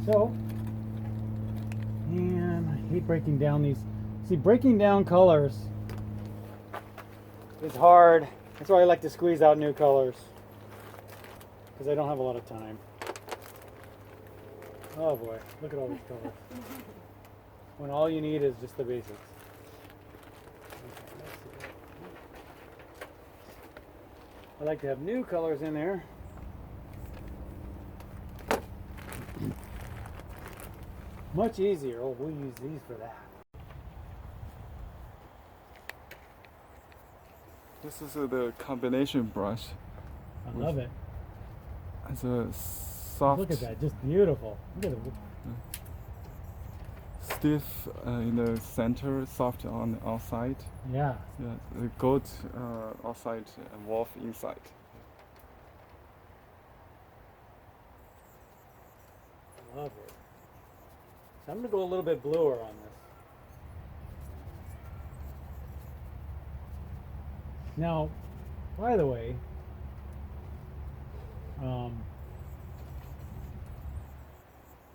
So, and I hate breaking down these. See, breaking down colors is hard. That's why I like to squeeze out new colors, because I don't have a lot of time. Oh boy, look at all these colors. When all you need is just the basics. Okay, let's see. I like to have new colors in there. Much easier. Oh, we'll use these for that. This is the combination brush. I love it. It's a soft, Look at that, just beautiful. Look at it. stiff in the center, soft on the outside. Yeah. Yeah, the goat outside and wolf inside. I love it. So I'm going to go a little bit bluer on this. Now, by the way, you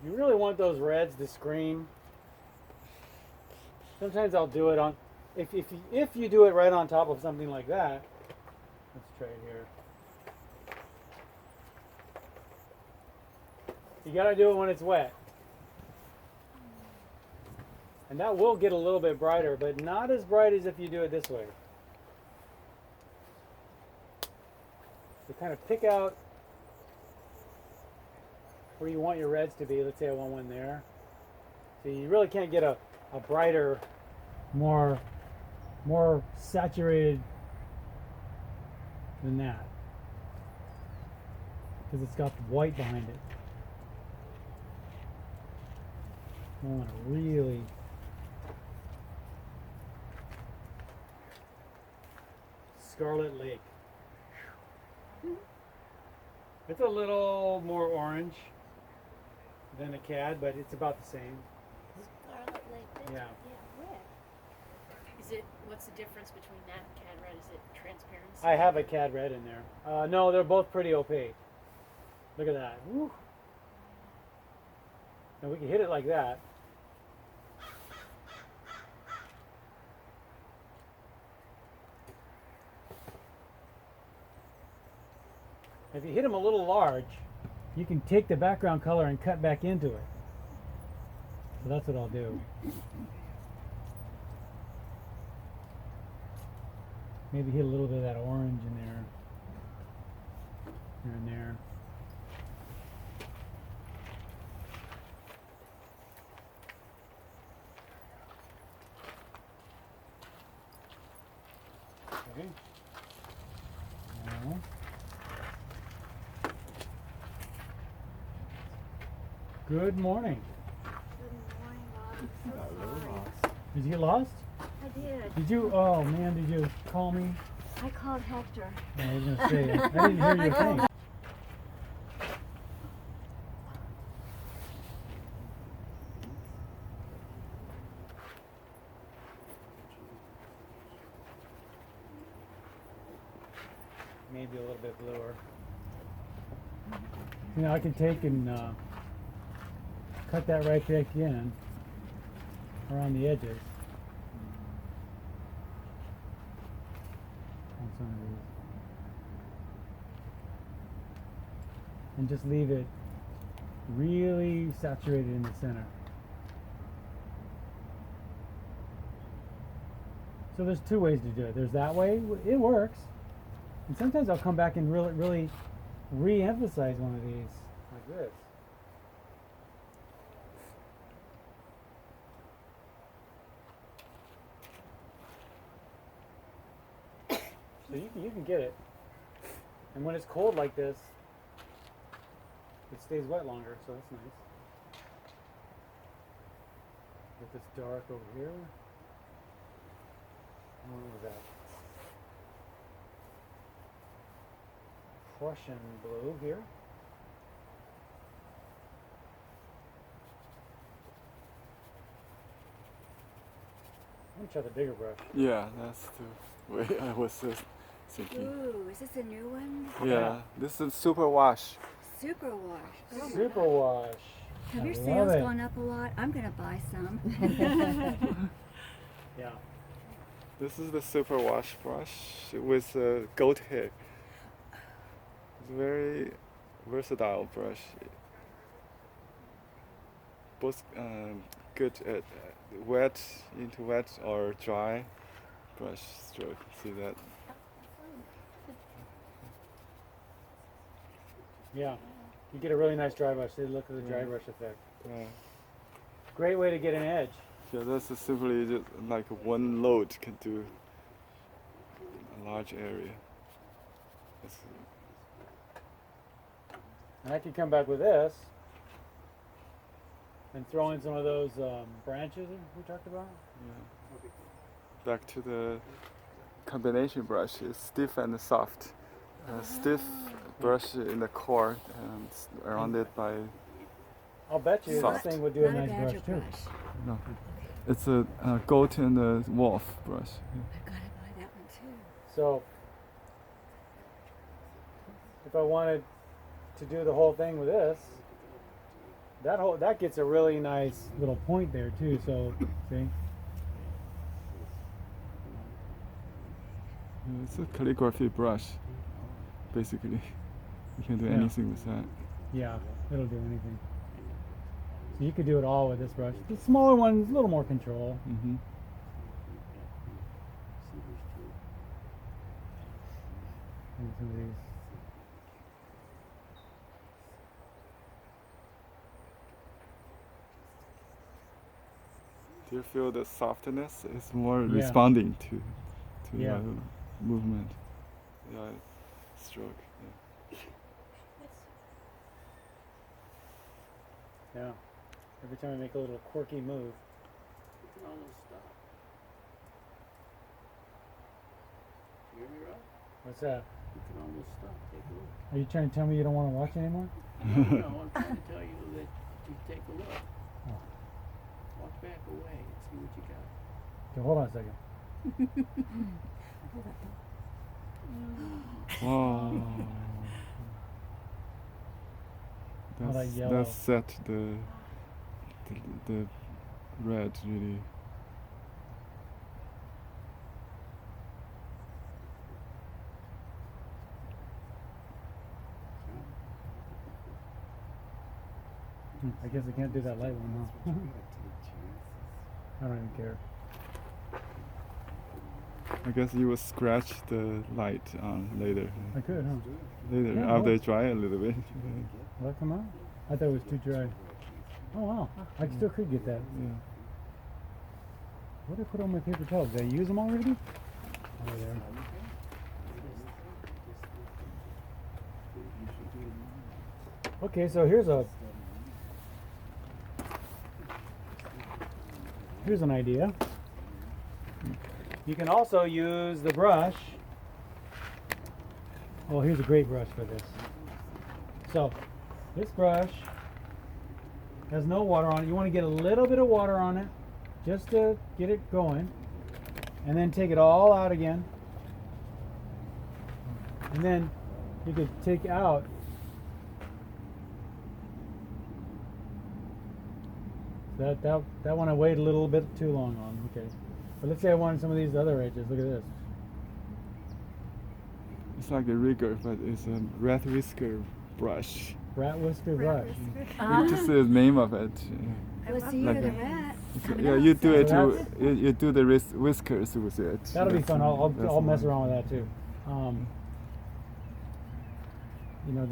really want those reds to scream. Sometimes I'll do it on, if you do it right on top of something like that. Let's try it here. You got to do it when it's wet. And that will get a little bit brighter, but not as bright as if you do it this way. So kind of pick out where you want your reds to be. Let's say I want one there. So you really can't get a brighter, more saturated than that, because it's got white behind it. I want to really Scarlet Lake. It's a little more orange than a cad, but it's about the same. Scarlet Lake. Yeah. Where? Is it? What's the difference between that and cad red? Is it transparency? I have a cad red in there. No, they're both pretty opaque. Look at that. Woo. And we can hit it like that. If you hit them a little large, you can take the background color and cut back into it. So that's what I'll do. Maybe hit a little bit of that orange in there. Here and there. Okay. Now, good morning. Good morning, Bob. I'm so sorry. Did you get lost? I did. Did you? Oh man, did you call me? I called Hector. Oh, I was gonna say, I didn't hear your thing. Maybe a little bit bluer. You know, I can take and cut that right back in around the edges. On some of these. And just leave it really saturated in the center. So there's two ways to do it. There's that way, it works. And sometimes I'll come back and really re-emphasize one of these, like this. So you can get it. And when it's cold like this, it stays wet longer, so that's nice. Get this dark over here. What was that? Prussian blue here. I'm gonna try the bigger brush. Yeah, that's the way I was thinking. Ooh, is this a new one? Yeah, this is super wash. Super wash. Oh my Super God. wash. Have I your love sales it. gone up a lot? I'm gonna buy some. Yeah. This is the super wash brush with a goat hair. It's a very versatile brush. Both good at wet into wet or dry brush stroke. See that? Yeah. You get a really nice dry brush. See, look at the dry Yeah. brush effect. Yeah. Great way to get an edge. Yeah, that's simply just like one load can do a large area. It's, And I could come back with this and throw in some of those branches we talked about. yeah. Back to the combination brush. It's stiff and soft. Stiff brush in the core and surrounded by I'll bet you Soft. this thing would do a Not a nice badger brush too. no. It's a goat and a wolf brush. I've gotta buy that one too. So if I wanted to do the whole thing with this, that gets a really nice little point there too. So see, It's a calligraphy brush, basically. You can do Yeah. anything with that. yeah, it'll do anything. So you could do it all with this brush. The smaller one's a little more control. Mm-hmm. And some of these. Do you feel the softness is more Yeah. responding to Yeah. the movement? Yeah, stroke. Yeah. Every time I make a little quirky move. What's that? You can almost stop, take a look. Are you trying to tell me you don't want to watch anymore? No, I'm trying to tell you that you take a look. Oh. Walk back away and see what you got. Okay, hold on a second. Wow. All that yellow. That set the red really. I guess I can't do that light one now. I don't even care. I guess you will scratch the light on later. I could, huh? Later, Yeah, after well- it dry a little bit. Will that come out? I thought it was too dry. Oh wow, I still could get that. Yeah. What did I put on my paper towels? Did I use them already? Oh, there. Okay, so here's an idea. You can also use the brush. Oh, here's a great brush for this. So, this brush has no water on it. You want to get a little bit of water on it just to get it going. And then take it all out again. And then you could take out that one I waited a little bit too long on. Okay. But let's say I wanted some of these other edges. Look at this. It's like a rigger, but it's a rat whisker brush. Rat whisker brush. It's just the name of it. Well, see, Like you're the a- rat. Yeah, you do it. So You do the whiskers with it. That'll be That's- fun. I'll that's mess one. around with that too. You know,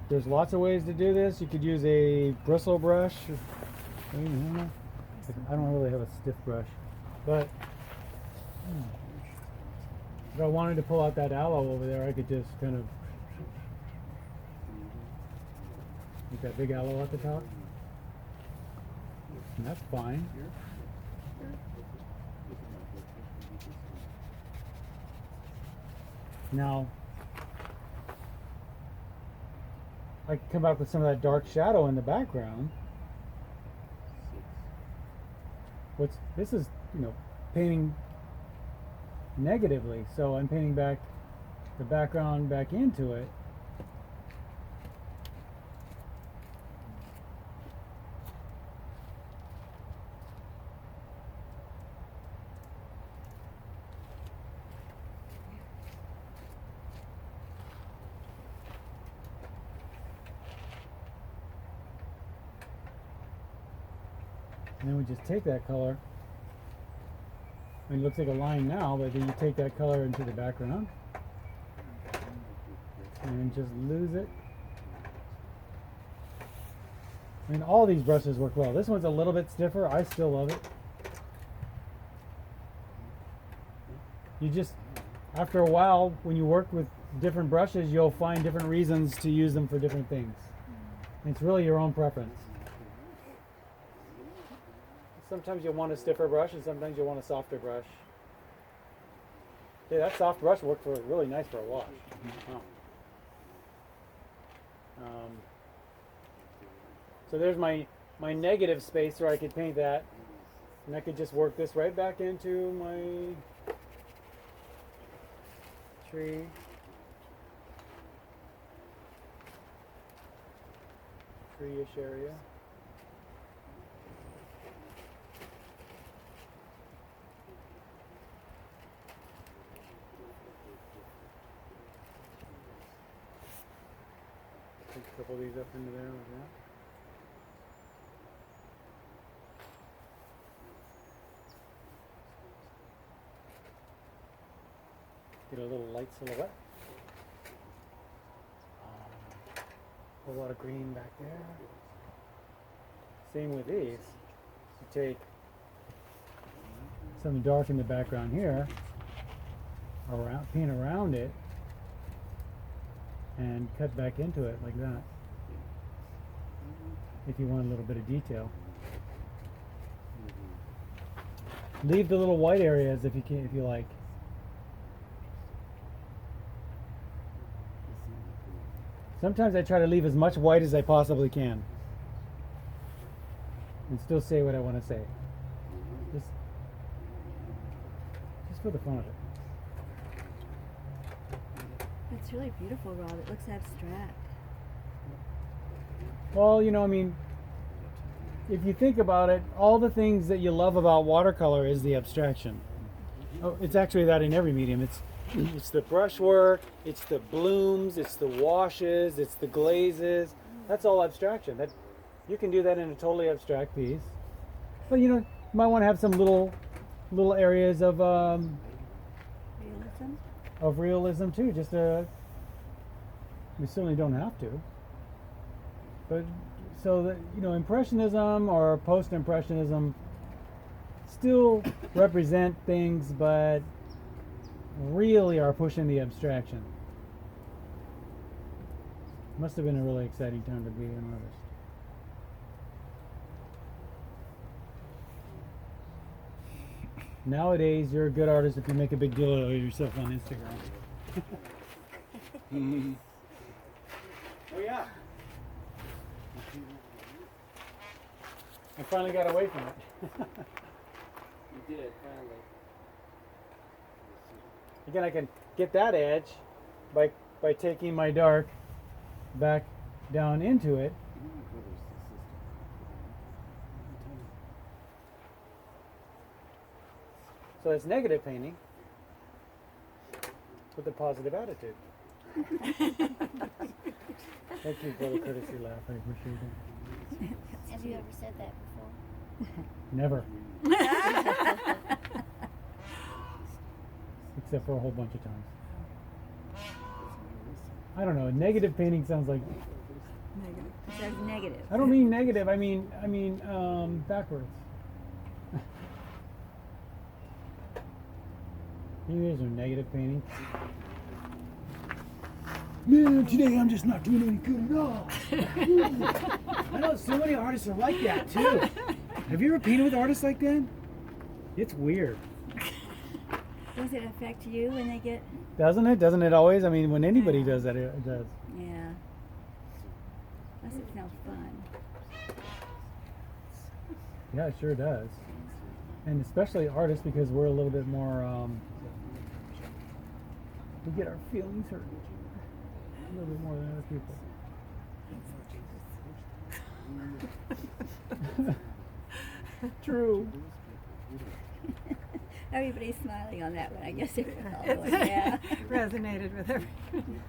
there's lots of ways to do this. You could use a bristle brush. I don't really have a stiff brush, but if I wanted to pull out that aloe over there, I could just kind of make that big aloe at the top. And that's fine. Now, I could come back with some of that dark shadow in the background. This is, painting negatively, so I'm painting back the background back into it. And then we just take that color. I mean, it looks like a line now, but then you take that color into the background and just lose it. I mean, all these brushes work well. This one's a little bit stiffer. I still love it. You just, after a while, when you work with different brushes, you'll find different reasons to use them for different things. It's really your own preference. Sometimes you'll want a stiffer brush, and sometimes you'll want a softer brush. Yeah, that soft brush worked for really nice for a wash. Wow. So there's my negative space where I could paint that, and I could just work this right back into my tree. Tree-ish area. Take a couple of these up into there like that. Get a little light silhouette. A lot of green back there. Same with these. You take some dark in the background here, paint around it, and cut back into it like that. If you want a little bit of detail. Leave the little white areas if you like. Sometimes I try to leave as much white as I possibly can and still say what I want to say. Just for the fun of it. It's really beautiful, Rob. It looks abstract. Well, you know, I mean, if you think about it, all the things that you love about watercolor is the abstraction. Oh, it's actually that in every medium. It's the brushwork, it's the blooms, it's the washes, it's the glazes. That's all abstraction. That you can do that in a totally abstract piece. But you know, you might want to have some little areas of realism too. Just we certainly don't have to. But so that, you know, impressionism or post-impressionism still represent things, but really are pushing the abstraction. Must have been a really exciting time to be an artist. Nowadays, you're a good artist if you make a big deal of yourself on Instagram. Oh yeah. I finally got away from it. You did, finally. Again, I can get that edge by taking my dark back down into it. So it's negative painting with a positive attitude. Thank you for the courtesy laugh. I appreciate it. Have you ever said that before? Never. Except for a whole bunch of times. I don't know. Negative painting sounds like. Negative. It says negative. I don't mean negative. I mean backwards. You guys are negative painting. Man, today I'm just not doing any good at all. I know so many artists are like that too. Have you ever painted with artists like that? It's weird. Does it affect you when they get? Doesn't it? Doesn't it always? I mean, when anybody does that, it does. Yeah. Plus it sounds fun. Yeah, it sure does. And especially artists, because we're a little bit more, we get our feelings hurt a little bit more than other people. True. Everybody's smiling on that one. I guess they're all going, yeah. Resonated with everyone.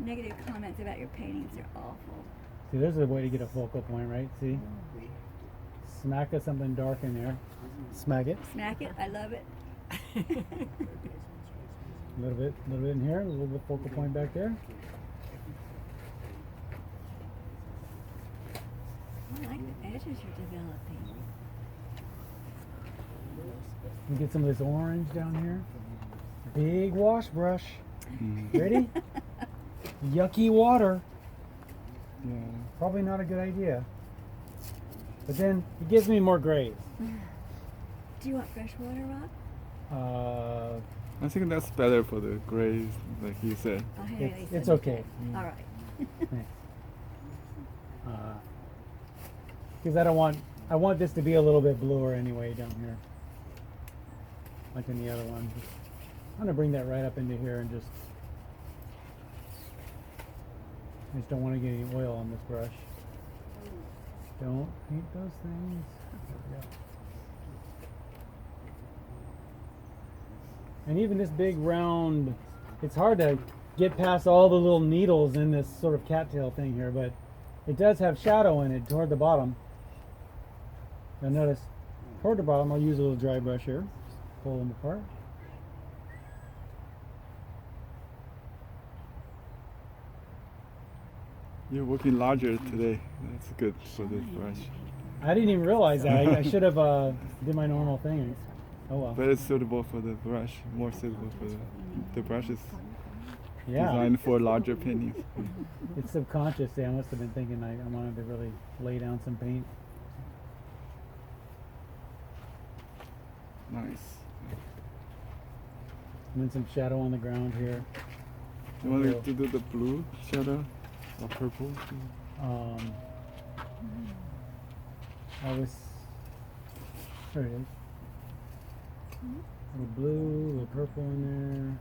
Negative comments about your paintings are awful. See, there's a way to get a focal point, right? See? smack of something dark in there. Smack it. Smack it. I love it. A little bit in here. A little bit focal point back there. I like the edges you're developing. And get some of this orange down here. Big wash brush. Ready? Yucky water. Yeah. Probably not a good idea. But then it gives me more grays. Do you want fresh water, Rob? I think that's better for the grays, like you said. Oh, hey, It's okay. All right. Because I want this to be a little bit bluer anyway down here. Like in the other one. I'm gonna bring that right up into here and I just don't want to get any oil on this brush. Don't paint those things. There we go. And even this big round, it's hard to get past all the little needles in this sort of cattail thing here, but it does have shadow in it toward the bottom. You'll notice toward the bottom, I'll use a little dry brush here. Pull them apart. You're working larger today. That's good for the brush. I didn't even realize that. I should have did my normal thing. Oh well. But it's suitable for the brush, more suitable for the brush is Yeah. designed for larger paintings. It's subconscious. I must have been thinking I wanted to really lay down some paint. Nice. And then some shadow on the ground here. You want to do the blue shadow or purple? I was. There it is. A little blue, a little purple in there.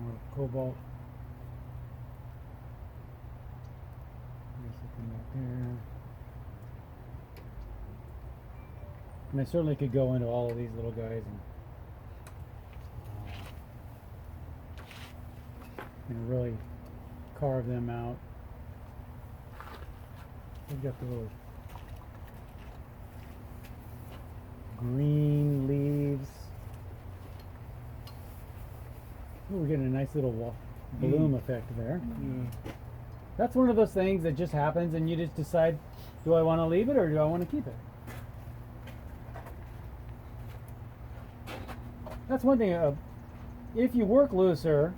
More cobalt. There's something back there. And I certainly could go into all of these little guys and really carve them out. We've got the little green leaves. Ooh, we're getting a nice little bloom effect there. Yeah. That's one of those things that just happens and you just decide, do I want to leave it or do I want to keep it? That's one thing. If you work looser,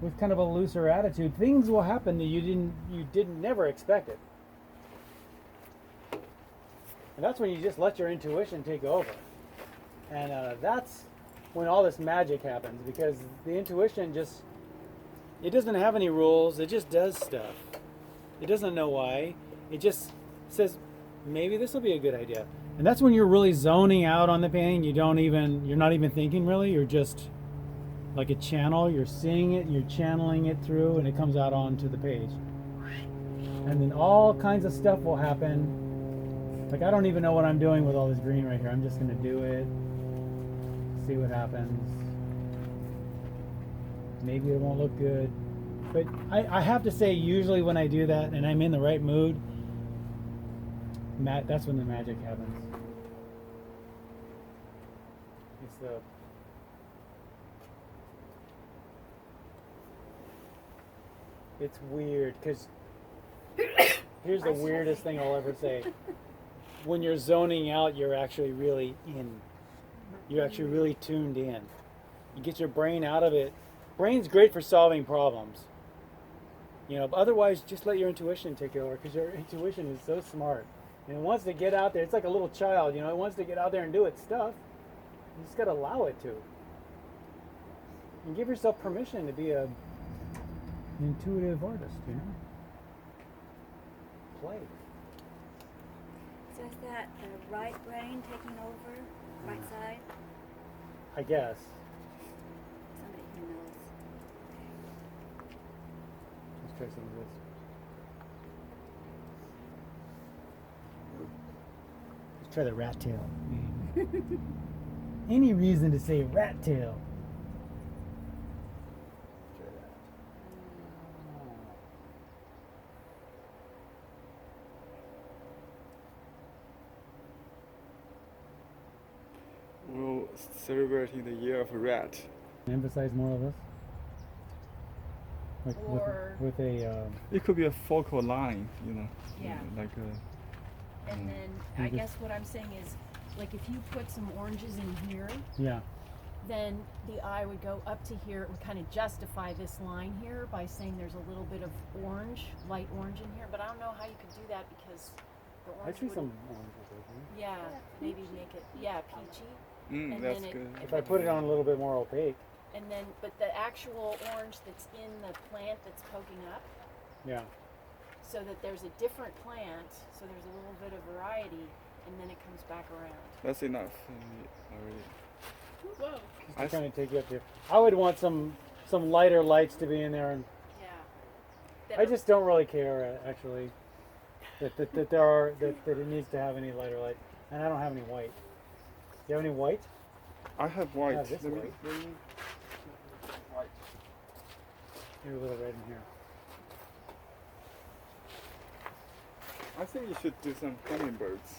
with kind of a looser attitude, things will happen that you didn't never expect it. And that's when you just let your intuition take over. And that's when all this magic happens, because the intuition it doesn't have any rules, it just does stuff. It doesn't know why. It just says, maybe this will be a good idea. And that's when you're really zoning out on the painting. You're not even thinking really, you're just like a channel, you're seeing it, you're channeling it through, and it comes out onto the page. And then all kinds of stuff will happen. Like I don't even know what I'm doing with all this green right here. I'm just gonna do it, see what happens. Maybe it won't look good. But I have to say, usually when I do that and I'm in the right mood, that's when the magic happens. It's weird, because here's the weirdest thing I'll ever say. When you're zoning out, you're actually really in. You're actually really tuned in. You get your brain out of it. Brain's great for solving problems. But otherwise, just let your intuition take over, because your intuition is so smart. And it wants to get out there. It's like a little child, it wants to get out there and do its stuff. You just got to allow it to. And give yourself permission to be an intuitive artist, Play. So is that the right brain taking over? Right side? I guess. Somebody who knows. Let's try some of this. Let's try the rat tail. Any reason to say rat tail? Try that. celebrating the year of rat. Emphasize more of this. Like Or- with a It could be a focal line, you know. Yeah. Like And then And I just- guess what I'm saying is, like if you put some oranges in here, yeah. then the eye would go up to here. It would kind of justify this line here by saying there's a little bit of orange, light orange in here. But I don't know how you could do that because the I orange see would, some oranges over here. yeah, maybe make it, yeah, peachy. And that's then it- good. If I put it on a little bit more opaque, And then, but the actual orange that's in the plant that's poking up, yeah. so that there's a different plant, so there's a little bit of variety, and then it comes back around. That's enough already. Whoa. I I'm trying to take you up here. I would want some lighter lights to be in there, and Yeah. I just don't really care actually that there are that it needs to have any lighter light, and I don't have any white. Do you have any white? I have white. Yeah, this Let me- white. let me- white. Maybe a little red in here. I think you should do some hummingbirds.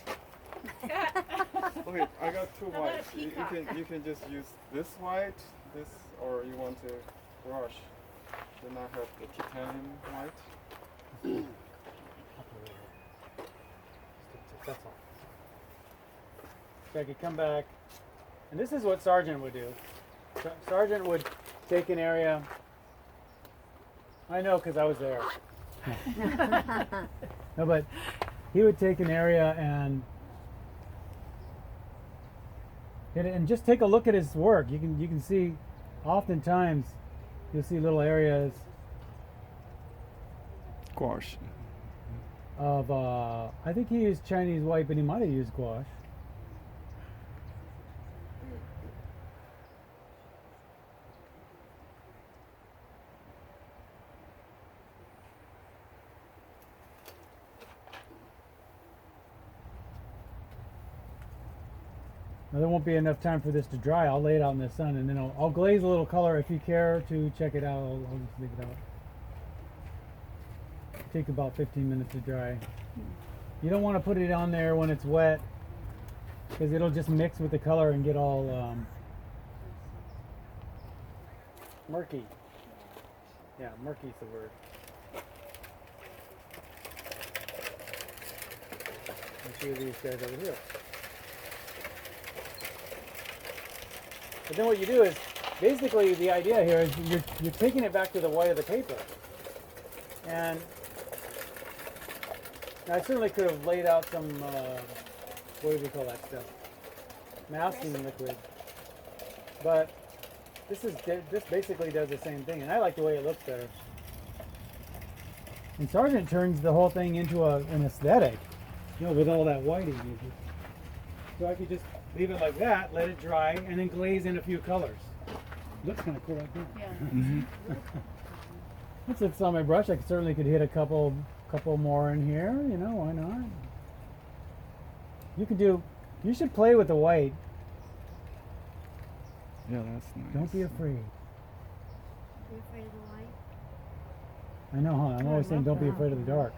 Okay, I got two How about a whites. peacock? You can just use this white, this, or you want to brush. Then I have the titanium white. That's all. So I could come back, and this is what Sargent would do. Sargent would take an area. I know because I was there. No, but he would take an area and hit it, and just take a look at his work. You can see, oftentimes, you'll see little areas Gouache. of. I think he used Chinese white, but he might have used gouache. Now, there won't be enough time for this to dry. I'll lay it out in the sun, and then I'll glaze a little color. If you care to check it out, I'll just leave it out. Take about 15 minutes to dry. You don't want to put it on there when it's wet, because it'll just mix with the color and get all murky. Yeah, murky's the word. I'll show you these guys over here. But then what you do is, basically the idea here is you're taking it back to the white of the paper. And I certainly could have laid out some, what do we call that stuff? Masking liquid. But this basically does the same thing, and I like the way it looks better. And Sargent turns the whole thing into an aesthetic, with all that whiting. So I could just leave it like that, let it dry, and then glaze in a few colors. Looks kind of cool right there. Yeah. Once it's on my brush, I certainly could hit a couple more in here. Why not? You should play with the white. Yeah, that's nice. Don't be afraid. Are you afraid of the light? I know, huh? I'm always saying don't be afraid of the dark.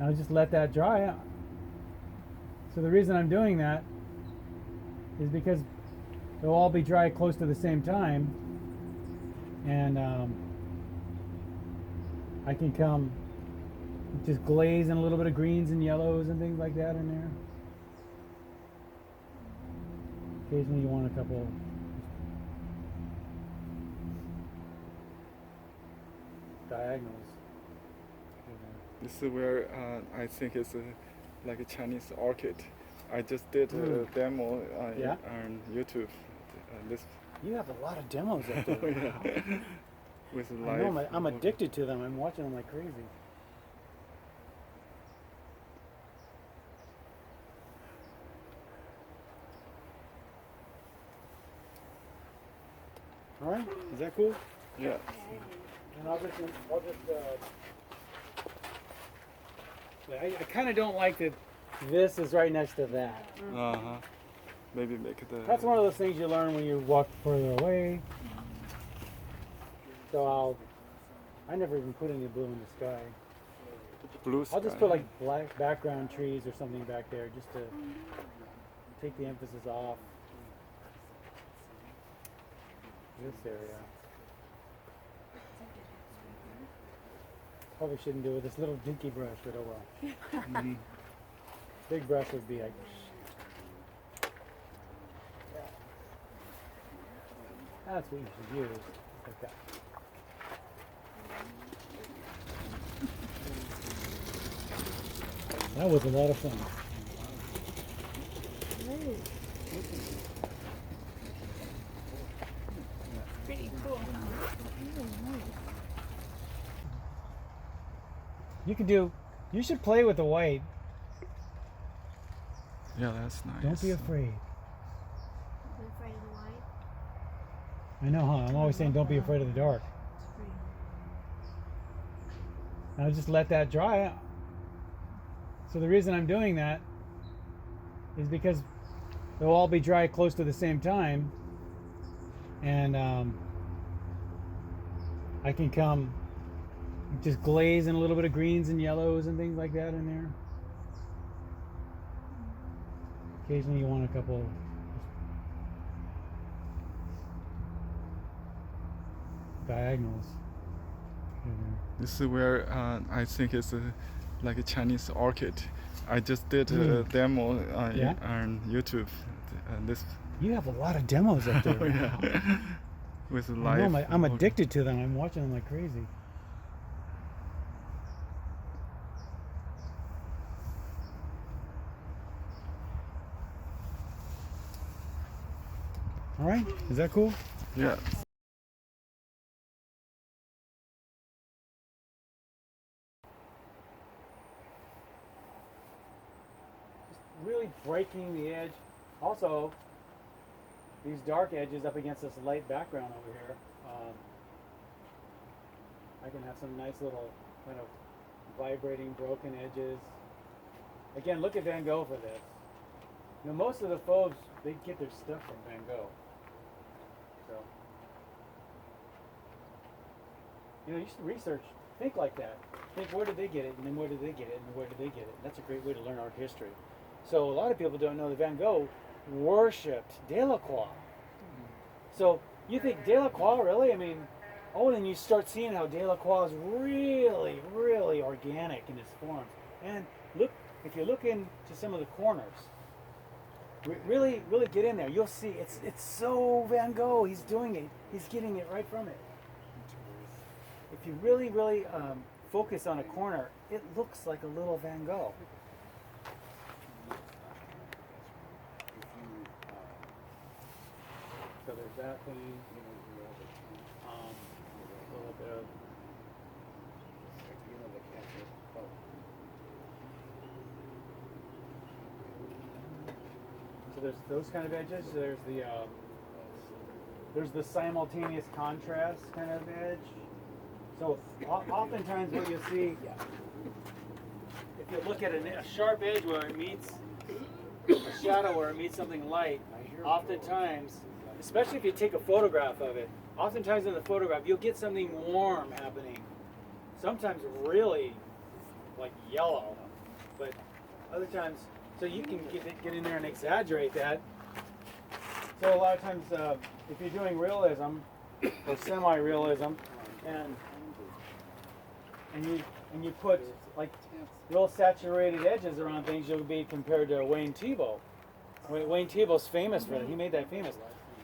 Now just let that dry out. So the reason I'm doing that is because they'll all be dry close to the same time, and I can come just glaze in a little bit of greens and yellows and things like that in there. Occasionally you want a couple diagonals. This is where I think it's like a Chinese orchid. I just did a demo Yeah? on YouTube. This You have a lot of demos up there. yeah. With I know, I'm addicted to them. I'm watching them like crazy. All right, is that cool? Yeah. And I'll just I kind of don't like that this is right next to that. Uh-huh. Maybe make the That's one of those things you learn when you walk further away. So I never even put any blue in the sky. blue sky. I'll just put like black background trees or something back there just to take the emphasis off this area. Probably shouldn't do it with this little dinky brush, but oh well. Big brush would be like. That's what you should use. Like that. That was a lot of fun. Pretty cool. You should play with the white. Yeah, that's nice. Don't be afraid. I'm afraid of the white. I know, huh? I'm always saying don't be afraid of the dark. It's pretty. Now just let that dry. So the reason I'm doing that is because they'll all be dry close to the same time, and I can come just glaze in a little bit of greens and yellows and things like that in there. Occasionally you want a couple diagonals in there. This is where I think it's like a Chinese orchid. I just did a demo Yeah? on YouTube. This You have a lot of demos up there. yeah. With I live. know, I'm addicted to them. I'm watching them like crazy. All right, is that cool? Yeah. Really breaking the edge. Also, these dark edges up against this light background over here. I can have some nice little kind of vibrating broken edges. Again, look at Van Gogh for this. You know, most of the fauves, they get their stuff from Van Gogh. So, you know, you should research, think like that. Think, where did they get it, and then where did they get it, and where did they get it? And that's a great way to learn art history. So a lot of people don't know that Van Gogh worshipped Delacroix. So you think Delacroix, really? I mean, oh, then you start seeing how Delacroix is really, really organic in his forms. And look, if you look into some of the corners, really, really get in there. You'll see it's so Van Gogh. He's doing it. He's getting it right from it. If you really, really focus on a corner, it looks like a little Van Gogh. So there's that thing. A little bit of. So there's those kind of edges. There's the simultaneous contrast kind of edge. So oftentimes what you'll see, if you look at a sharp edge where it meets a shadow where it meets something light, oftentimes, especially if you take a photograph of it, oftentimes in the photograph you'll get something warm happening. Sometimes really like yellow, but other times, so you can get in there and exaggerate that. So a lot of times, if you're doing realism or semi-realism, and you put like real saturated edges around things, you'll be compared to Wayne Thiebaud. Wayne Thiebaud's famous for that. He made that famous,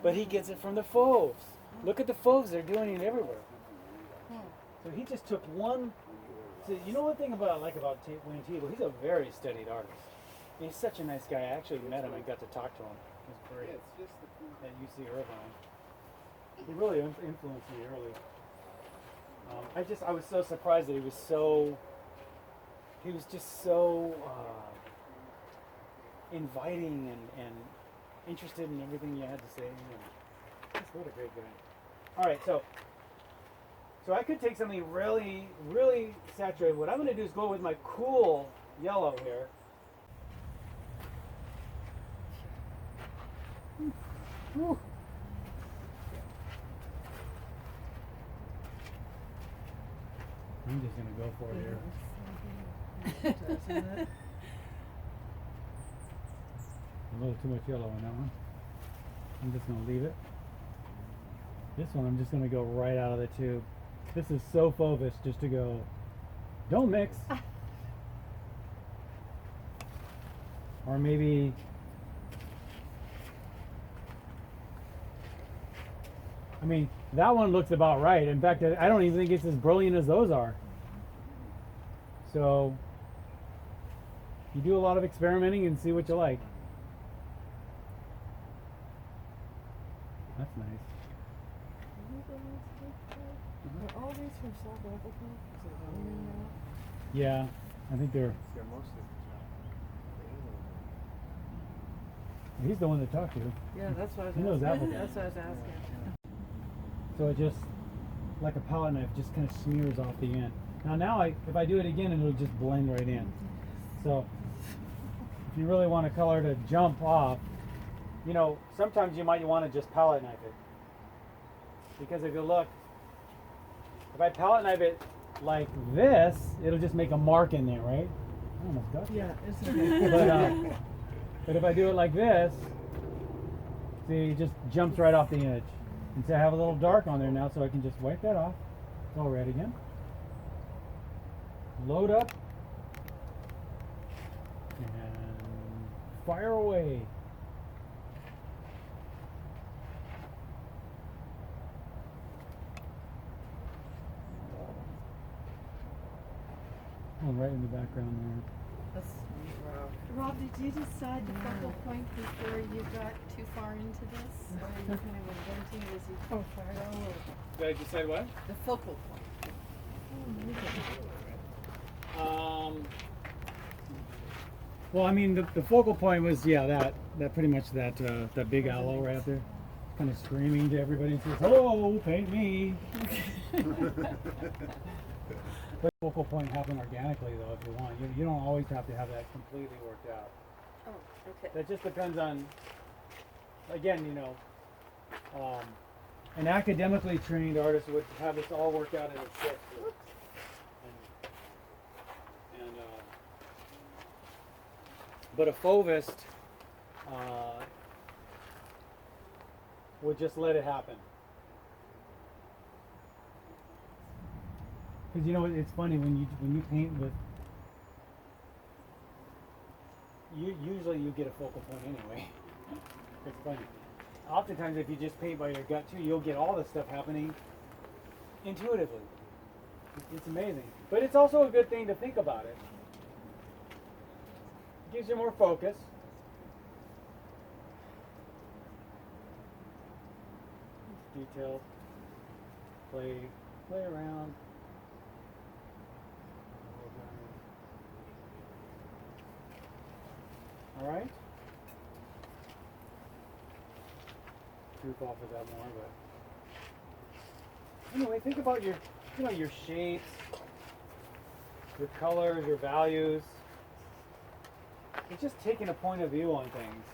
but he gets it from the fauves. Look at the fauves; they're doing it everywhere. So he just took one. So you know one thing about Wayne Thiebaud? He's a very studied artist. He's such a nice guy. I actually met him and got to talk to him. It was great. At UC Irvine. He really influenced me early. I was so surprised that he was just so inviting and interested in everything you had to say. And just what a great guy. All right, so I could take something really, really saturated. What I'm going to do is go with my cool yellow here. Whew. I'm just going to go for it here. A little too much yellow on that one. I'm just gonna leave it. This one I'm just gonna go right out of the tube. This is so fauvish just to go, don't mix. Or maybe I mean, that one looks about right. In fact, I don't even think it's as brilliant as those are. So, you do a lot of experimenting and see what you like. That's nice. Are all these from South Africa? Is it Roman now? Yeah, I think they're. They're mostly. He's the one to talk to. Yeah, that's what I was He knows asking. Africa. That's what I was asking. So it just, like a palette knife, just kind of smears off the end. Now if I do it again, it'll just blend right in. So if you really want a color to jump off, you know, sometimes you might want to just palette knife it. Because if you look, if I palette knife it like this, it'll just make a mark in there, right? I almost got that. Yeah, isn't it? But if I do it like this, see, it just jumps right off the edge. And so I have a little dark on there now, so I can just wipe that off. It's all red again. Load up. And fire away. Oh, right in the background there. That's Rob, did you decide the focal point before you got too far into this? Or are you kind of inventing as you go forward? Did I decide what? the focal point. Well, I mean, the focal point was, yeah, that pretty much that big aloe right up there, kind of screaming to everybody and says, "Hello, paint me." But focal point happen organically though, if you want. You don't always have to have that completely worked out. Oh, okay. That just depends on, again, you know, an academically trained artist would have this all worked out in a set. But a fauvist would just let it happen. Because you know it's funny when you paint with, usually you get a focal point anyway. It's funny. Oftentimes if you just paint by your gut too, you'll get all this stuff happening intuitively. It's amazing. But it's also a good thing to think about it. Gives you more focus. Details. Play around. All right. Goof off of that more, but anyway, think about your shapes, your colors, your values. It's just taking a point of view on things.